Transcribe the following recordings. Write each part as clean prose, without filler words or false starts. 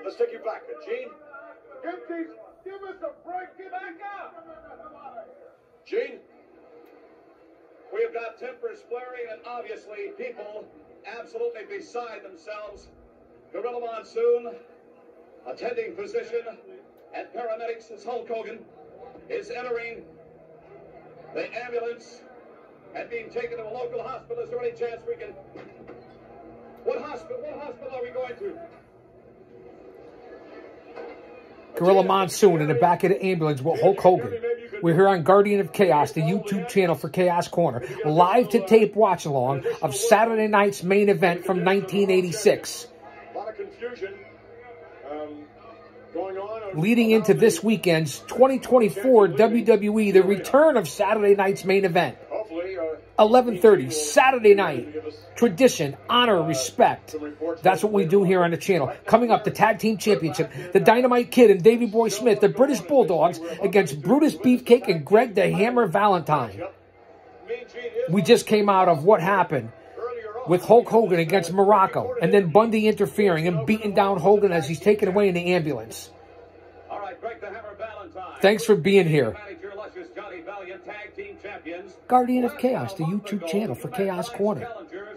Let's take you back, Gene. Give us a break. Get back up. Gene, we have got tempers flaring and obviously people absolutely beside themselves. Gorilla Monsoon, attending physician and paramedics as Hulk Hogan is entering the ambulance and being taken to a local hospital. Is there any chance we can... What hospital are we going to? Gorilla Monsoon in the back of the ambulance with Hulk Hogan. We're here on Guardian of Chaos, the YouTube channel for Chaos Corner. Live to tape watch-along of Saturday night's main event from 1986. A lot of confusion going on. Leading into this weekend's 2024 WWE, the return of Saturday night's main event. 11:30, Saturday night. Tradition, honor, respect. That's what we do here on the channel. Coming up, the Tag Team Championship. The Dynamite Kid and Davey Boy Smith, the British Bulldogs, against Brutus Beefcake and Greg the Hammer Valentine. We just came out of what happened with Hulk Hogan against Morocco, and then Bundy interfering and beating down Hogan as he's taken away in the ambulance. Thanks for being here. Guardian of Chaos, the YouTube channel for Chaos Corner.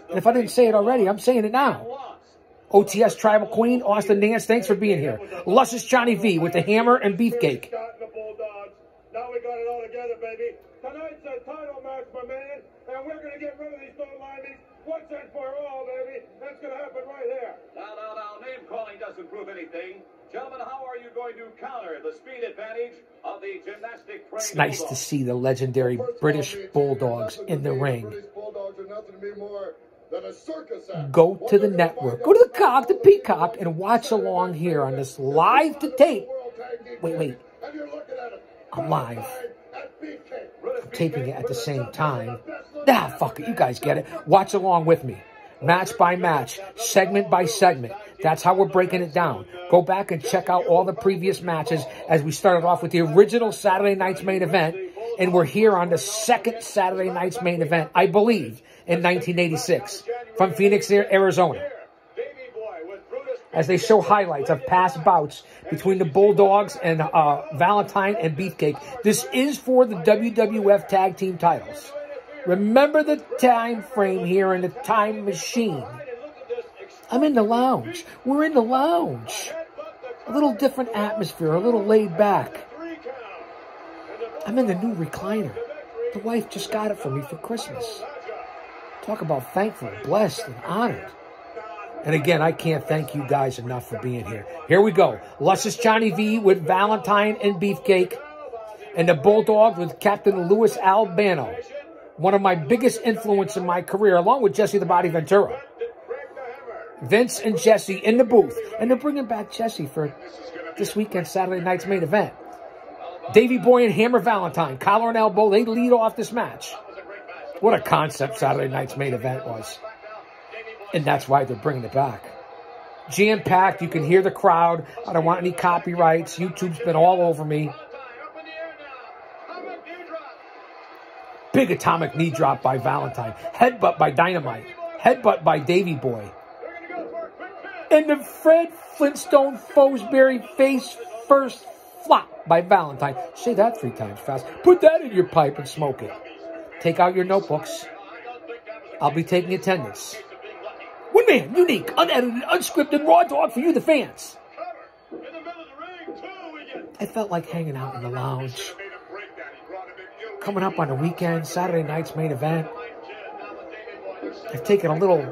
And if I didn't say it already, I'm saying it now. OTS Tribal Queen, Austin Nance, thanks for being here. Luscious Johnny V with the Hammer and Beefcake. Now we got it all together, baby. Tonight's a title match, my man, and we're going to get rid of these little lineys once and for all, baby. That's going to happen right here. Now, name calling doesn't prove anything. Gentlemen, how are you going to counter the speed advantage of the gymnastic? It's nice to see the legendary British Bulldogs in the ring. Go to the network. Go to the Peacock, and watch along here on this live to tape. Wait. I'm live. I'm taping it at the same time. Nah, fuck it. You guys get it. Watch along with me. Match by match, segment by segment. That's how we're breaking it down. Go back and check out all the previous matches as we started off with the original Saturday night's main event. And we're here on the second Saturday night's main event, I believe, in 1986 from Phoenix, Arizona. As they show highlights of past bouts between the Bulldogs and Valentine and Beefcake. This is for the WWF Tag Team titles. Remember the time frame here in the time machine. I'm in the lounge. We're in the lounge. A little different atmosphere, a little laid back. I'm in the new recliner. The wife just got it for me for Christmas. Talk about thankful, blessed, and honored. And again, I can't thank you guys enough for being here. Here we go. Luscious Johnny V with Valentine and Beefcake. And the Bulldog with Captain Louis Albano. One of my biggest influences in my career, along with Jesse the Body Ventura. Vince and Jesse in the booth. And they're bringing back Jesse for this weekend, Saturday night's main event. Davey Boy and Hammer Valentine, collar and elbow, they lead off this match. What a concept Saturday night's main event was. And that's why they're bringing it back. Jam-packed, you can hear the crowd. I don't want any copyrights. YouTube's been all over me. Big atomic knee drop by Valentine. Headbutt by Dynamite. Headbutt by Davey Boy. And the Fred Flintstone Fosbury face first flop by Valentine. Say that 3 times fast. Put that in your pipe and smoke it. Take out your notebooks. I'll be taking attendance. One man, unique, unedited, unscripted, raw dog for you, the fans. I felt like hanging out in the lounge. Coming up on the weekend, Saturday night's main event. I've taken a little,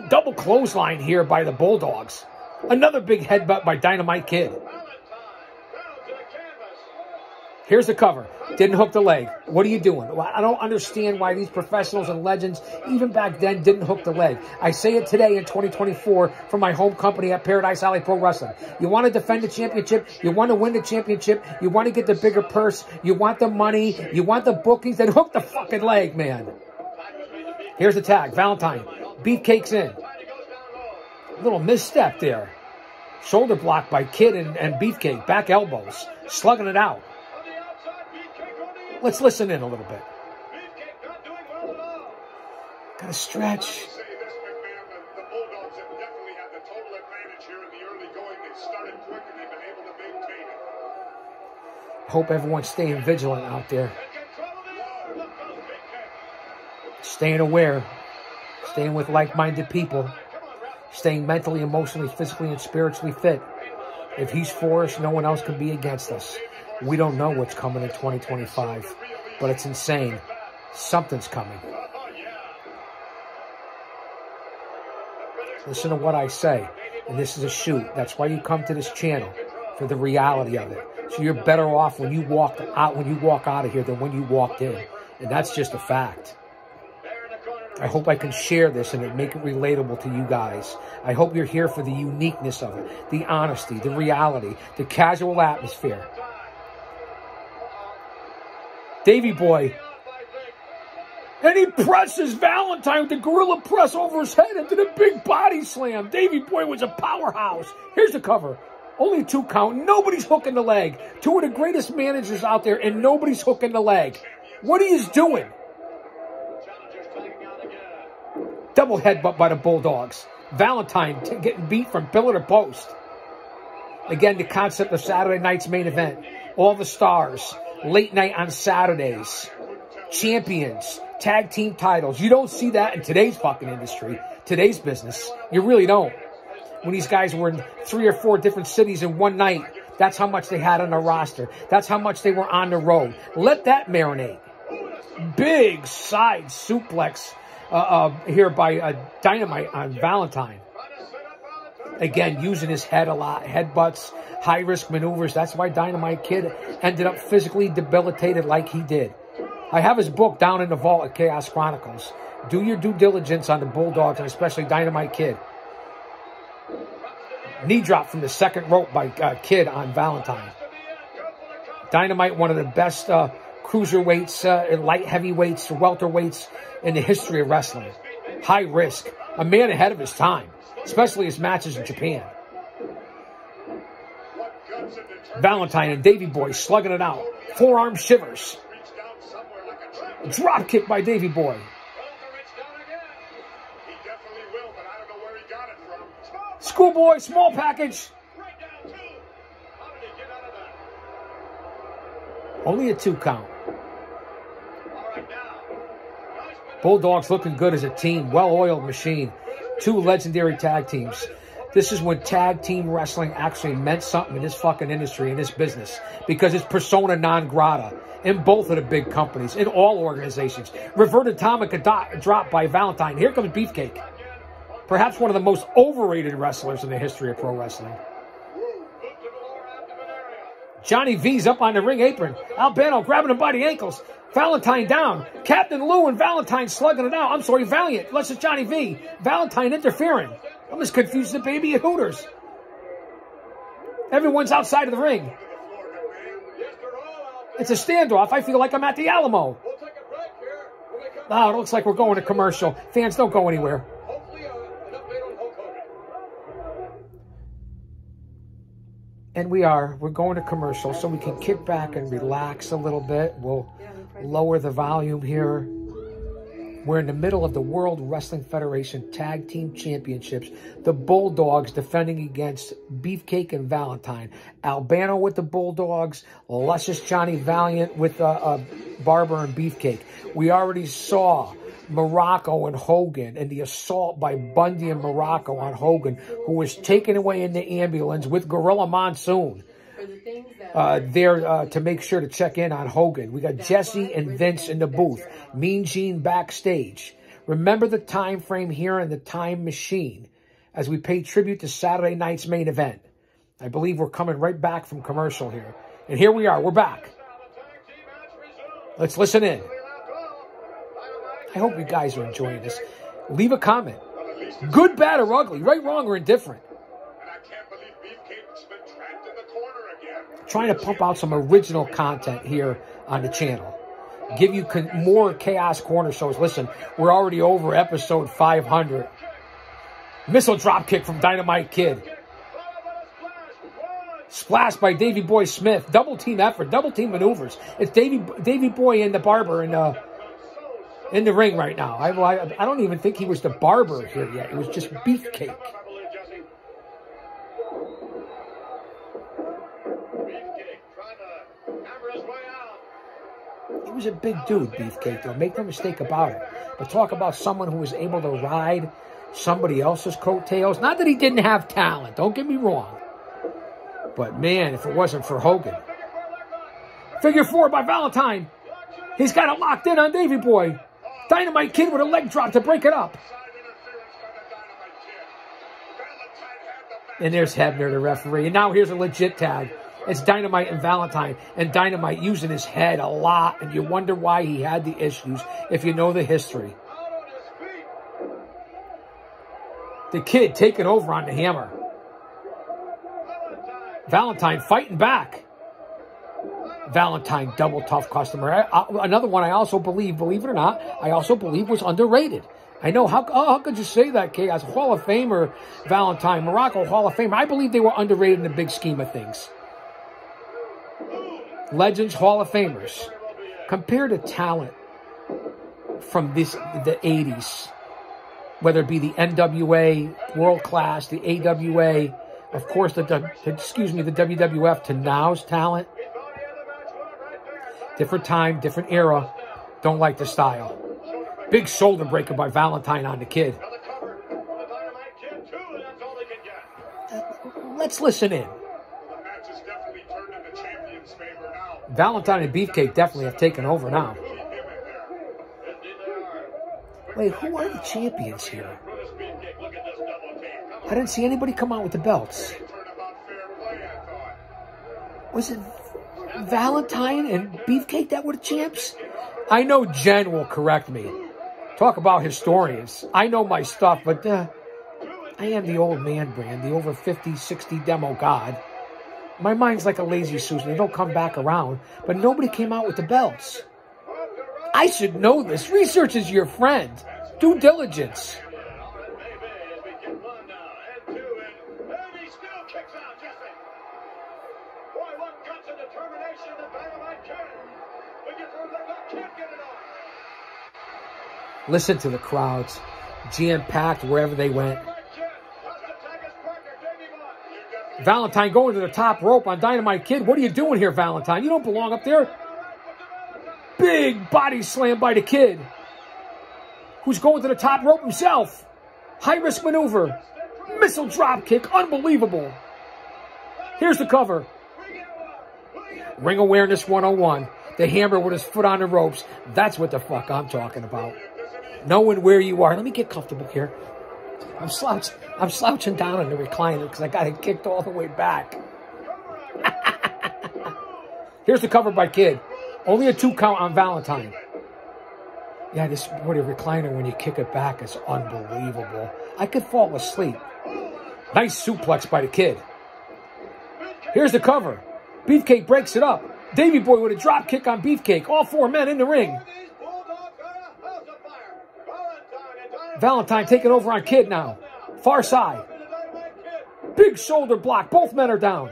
double clothesline here by the Bulldogs. Another big headbutt by Dynamite Kid. Here's the cover. Didn't hook the leg. What are you doing? Well, I don't understand why these professionals and legends, even back then, didn't hook the leg. I say it today in 2024 from my home company at Paradise Alley Pro Wrestling. You want to defend the championship? You want to win the championship? You want to get the bigger purse? You want the money? You want the bookings? Then hook the fucking leg, man. Here's the tag. Valentine. Beefcake's in. Little misstep there. Shoulder block by Kid and Beefcake. Back elbows. Slugging it out. Let's listen in a little bit. Got to stretch. The Bulldogs have definitely had the total advantage here in the early going. They started Hope everyone's staying vigilant out there. Staying aware. Staying with like-minded people. Staying mentally, emotionally, physically, and spiritually fit. If he's for us, no one else can be against us. We don't know what's coming in 2025, but it's insane. Something's coming. Listen to what I say, and this is a shoot. That's why you come to this channel, for the reality of it. So you're better off when you walk out of here than when you walked in, and that's just a fact. I hope I can share this and make it relatable to you guys. I hope you're here for the uniqueness of it, the honesty, the reality, the casual atmosphere. Davey Boy. And he presses Valentine with the gorilla press over his head into the big body slam. Davey Boy was a powerhouse. Here's the cover. Only 2 count. Nobody's hooking the leg. 2 of the greatest managers out there, and nobody's hooking the leg. What are you doing? Double headbutt by the Bulldogs. Valentine getting beat from pillar to post. Again, the concept of Saturday night's main event. All the stars. Late night on Saturdays. Champions. Tag team titles. You don't see that in today's fucking industry. Today's business. You really don't. When these guys were in 3 or 4 different cities in one night, that's how much they had on the roster. That's how much they were on the road. Let that marinate. Big side suplex here by Dynamite on Valentine. Again, using his head a lot. Headbutts, high-risk maneuvers. That's why Dynamite Kid ended up physically debilitated like he did. I have his book down in the vault at Chaos Chronicles. Do your due diligence on the Bulldogs, and especially Dynamite Kid. Knee drop from the second rope by Kid on Valentine. Dynamite, one of the best cruiserweights, light heavyweights, welterweights in the history of wrestling. High risk. A man ahead of his time, especially his matches in Japan. Valentine and Davey Boy slugging it out. Forearm shivers. Drop kick by Davey Boy. Schoolboy, small package. Only a 2 count. Bulldogs looking good as a team. Well-oiled machine. 2 legendary tag teams. This is when tag team wrestling actually meant something in this fucking industry, in this business. Because it's persona non grata in both of the big companies, in all organizations. Reverted atomic drop by Valentine. Here comes Beefcake. Perhaps one of the most overrated wrestlers in the history of pro wrestling. Johnny V's up on the ring apron. Albano grabbing him by the ankles. Valentine down. Captain Lou and Valentine slugging it out. I'm sorry, Valiant. Unless it's Johnny V. Valentine interfering. I'm as confused as a baby at Hooters. Everyone's outside of the ring. It's a standoff. I feel like I'm at the Alamo. Oh, it looks like we're going to commercial. Fans, don't go anywhere. And we're going to commercial, so we can kick back and relax a little bit. We'll lower the volume here. We're in the middle of the World Wrestling Federation Tag Team Championships. The Bulldogs defending against Beefcake and Valentine. Albano with the Bulldogs. Luscious Johnny Valiant with Barber and Beefcake. We already saw Morocco and Hogan and the assault by Bundy and Morocco on Hogan, who was taken away in the ambulance with Gorilla Monsoon there to make sure to check in on Hogan. We got Jesse and Vince in the booth. Mean Gene backstage. Remember the time frame here in the time machine as we pay tribute to Saturday night's main event. I believe we're coming right back from commercial here. And here we are. We're back. Let's listen in. I hope you guys are enjoying this. Leave a comment. Good, bad, or ugly. Right, wrong, or indifferent. Trying to pump out some original content here on the channel. Give you more Chaos Corner shows. Listen, we're already over episode 500. Missile drop kick from Dynamite Kid. Splash by Davey Boy Smith. Double team effort. Double team maneuvers. It's Davey Boy and the Barber in the ring right now. I don't even think he was the Barber here yet. It was just Beefcake. He was a big dude, Beefcake, though. Make no mistake about it. But talk about someone who was able to ride somebody else's coattails. Not that he didn't have talent. Don't get me wrong. But, man, if it wasn't for Hogan. Figure 4 by Valentine. He's got it locked in on Davey Boy. Dynamite Kid with a leg drop to break it up. And there's Hebner, the referee. And now here's a legit tag. It's Dynamite and Valentine. And Dynamite using his head a lot. And you wonder why he had the issues if you know the history. The Kid taking over on the hammer. Valentine fighting back. Valentine, double tough customer. Another one I also believe it or not, I also believe was underrated. I know, how could you say that, Chaos? Hall of Famer, Valentine, Morocco Hall of Famer. I believe they were underrated in the big scheme of things. Legends, Hall of Famers. Compared to talent from the 80s, whether it be the NWA, World Class, the AWA, of course, the WWF to now's talent. Different time, different era. Don't like the style. Big shoulder breaker by Valentine on the Kid. Let's listen in. Valentine and Beefcake definitely have taken over now. Wait, who are the champions here? I didn't see anybody come out with the belts. Was it Valentine and Beefcake that were the champs? I know Jen will correct me. Talk about historians. I know my stuff, but I am the old man brand, the over 50, 60 demo god. My mind's like a lazy Susan. They don't come back around, but nobody came out with the belts. I should know this. Research is your friend. Due diligence. Listen to the crowds. Jam-packed wherever they went. Valentine going to the top rope on Dynamite Kid. What are you doing here, Valentine? You don't belong up there. Big body slam by the Kid, who's going to the top rope himself. High-risk maneuver. Missile drop kick. Unbelievable. Here's the cover. Ring Awareness 101. The hammer with his foot on the ropes. That's what the fuck I'm talking about. Knowing where you are. Let me get comfortable here. I'm slouching down in the recliner because I got it kicked all the way back. Here's the cover by Kid. Only a 2 count on Valentine. Yeah, this what a recliner when you kick it back is unbelievable. I could fall asleep. Nice suplex by the Kid. Here's the cover. Beefcake breaks it up. Davey Boy with a drop kick on Beefcake. All 4 men in the ring. Valentine taking over on Kid now. Far side. Big shoulder block. Both men are down.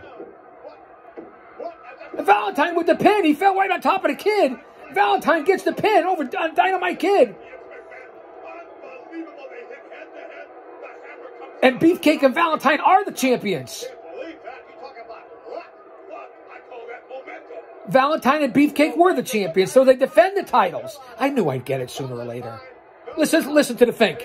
And Valentine with the pin. He fell right on top of the Kid. Valentine gets the pin over on Dynamite Kid. And Beefcake and Valentine are the champions. Valentine and Beefcake were the champions, so they defend the titles. I knew I'd get it sooner or later. Listen to the think.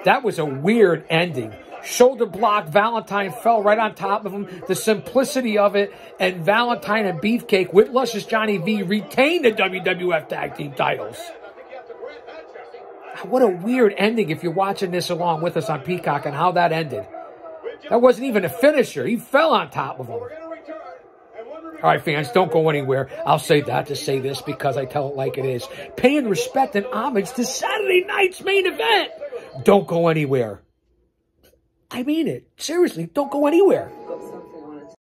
That was a weird ending. Shoulder block, Valentine fell right on top of him. The simplicity of it, and Valentine and Beefcake with Luscious Johnny V retained the WWF Tag Team titles. What a weird ending if you're watching this along with us on Peacock and how that ended. That wasn't even a finisher. He fell on top of him. All right, fans, don't go anywhere. I'll say that to say this because I tell it like it is. Paying respect and homage to Saturday night's main event. Don't go anywhere. I mean it. Seriously, don't go anywhere.